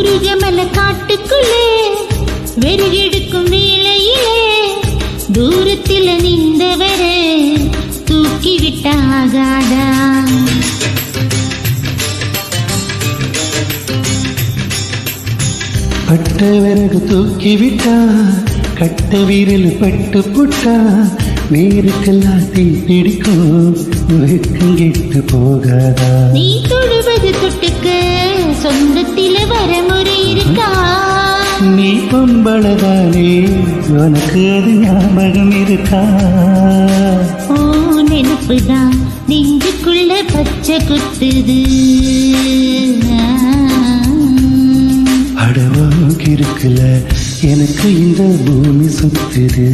முருகமல காட்டுக்குள்ளே வெறுகெடுக்கும் வேளையிலே தூரத்தில் நின்றவரே தூக்கிவிட்டாகாதா? பட்ட விறகு தூக்கிவிட்டா கட்ட வீரல் பட்டு புட்டா வேருக்கெல்லாம் தீ பிடிக்கும் வெக்கம் கெட்டு போகாதா? நீ தொழுவது தொட்டுக்க சொந்தத்தில வரமுறை இருக்கா? நீ பொம்பளதானே உனக்கு அது ஞாபகம் இருக்கா? ஓ நெருப்புதான் நெஞ்சுக்குள்ள பச்சை குத்துது. அடவாக்கு இருக்குல்ல எனக்கு இந்த பூமி சுத்துது.